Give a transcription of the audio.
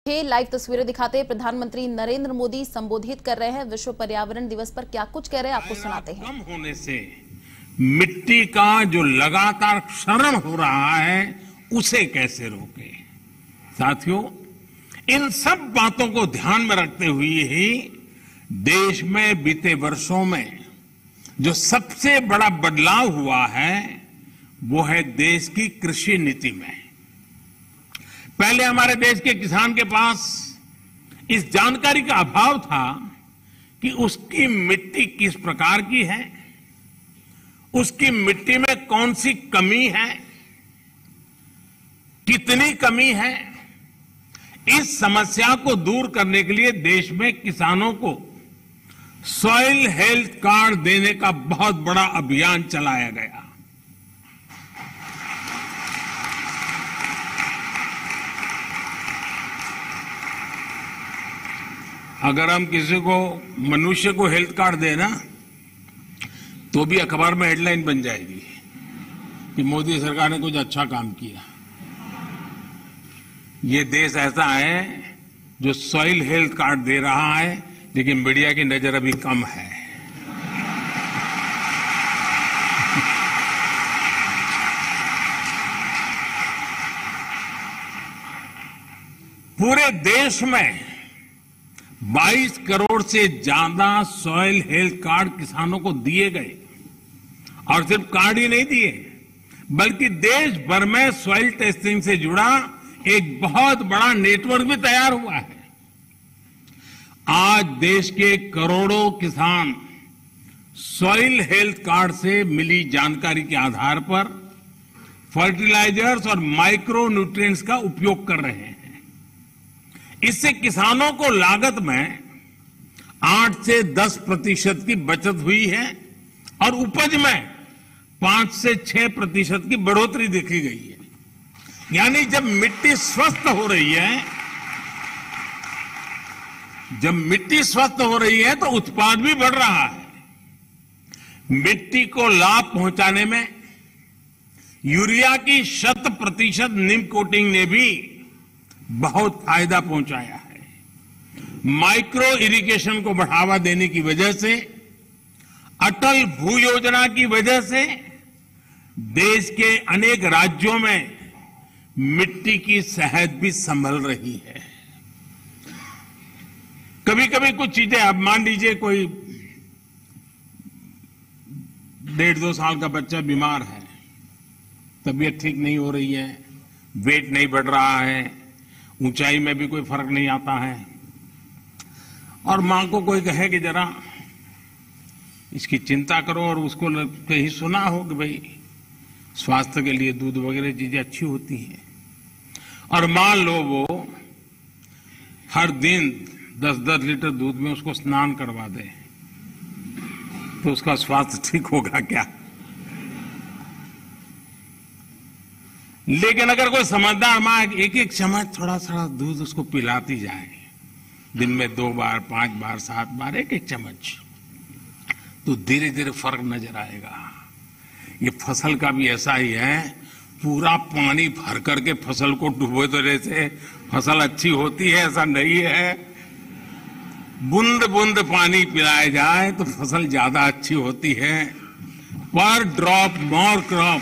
Live तस्वीरें दिखाते प्रधानमंत्री नरेंद्र मोदी संबोधित कर रहे हैं। विश्व पर्यावरण दिवस पर क्या कुछ कह रहे हैं आपको सुनाते हैं। कम होने से मिट्टी का जो लगातार क्षरण हो रहा है उसे कैसे रोके। साथियों, इन सब बातों को ध्यान में रखते हुए ही देश में बीते वर्षों में जो सबसे बड़ा बदलाव हुआ है वो है देश की कृषि नीति में। पहले हमारे देश के किसान के पास इस जानकारी का अभाव था कि उसकी मिट्टी किस प्रकार की है, उसकी मिट्टी में कौन सी कमी है, कितनी कमी है। इस समस्या को दूर करने के लिए देश में किसानों को सॉइल हेल्थ कार्ड देने का बहुत बड़ा अभियान चलाया गया। अगर हम किसी को मनुष्य को हेल्थ कार्ड देना तो भी अखबार में हेडलाइन बन जाएगी कि मोदी सरकार ने कुछ अच्छा काम किया। ये देश ऐसा है जो सॉइल हेल्थ कार्ड दे रहा है, लेकिन मीडिया की नजर अभी कम है। पूरे देश में 22 करोड़ से ज्यादा सॉइल हेल्थ कार्ड किसानों को दिए गए और सिर्फ कार्ड ही नहीं दिए बल्कि देश भर में सॉइल टेस्टिंग से जुड़ा एक बहुत बड़ा नेटवर्क भी तैयार हुआ है। आज देश के करोड़ों किसान सॉइल हेल्थ कार्ड से मिली जानकारी के आधार पर फर्टिलाइजर्स और माइक्रो न्यूट्रिएंट्स का उपयोग कर रहे हैं। इससे किसानों को लागत में 8 से 10% की बचत हुई है और उपज में 5 से 6% की बढ़ोतरी देखी गई है। यानी जब मिट्टी स्वस्थ हो रही है, तो उत्पाद भी बढ़ रहा है। मिट्टी को लाभ पहुंचाने में यूरिया की 100% नीम कोटिंग ने भी बहुत फायदा पहुंचाया है। माइक्रो इरिगेशन को बढ़ावा देने की वजह से, अटल भू योजना की वजह से देश के अनेक राज्यों में मिट्टी की सेहत भी संभल रही है। कभी कभी कुछ चीजें, अब मान लीजिए कोई 1.5-2 साल का बच्चा बीमार है, तबीयत ठीक नहीं हो रही है, वेट नहीं बढ़ रहा है, ऊंचाई में भी कोई फर्क नहीं आता है, और मां को कोई कहे कि जरा इसकी चिंता करो, और उसको कहीं सुना हो कि भाई स्वास्थ्य के लिए दूध वगैरह चीजें अच्छी होती हैं, और मान लो वो हर दिन 10-10 लीटर दूध में उसको स्नान करवा दे, तो उसका स्वास्थ्य ठीक होगा क्या? लेकिन अगर कोई समझदार मां एक चम्मच थोड़ा थोड़ा दूध उसको पिलाती जाए, दिन में 2 बार, 5 बार, 7 बार, एक चम्मच, तो धीरे धीरे फर्क नजर आएगा। ये फसल का भी ऐसा ही है, पूरा पानी भर करके फसल को डुबो देने से फसल अच्छी होती है ऐसा नहीं है। बूंद बूंद पानी पिलाया जाए तो फसल ज्यादा अच्छी होती है। पर ड्रॉप मोर क्रॉप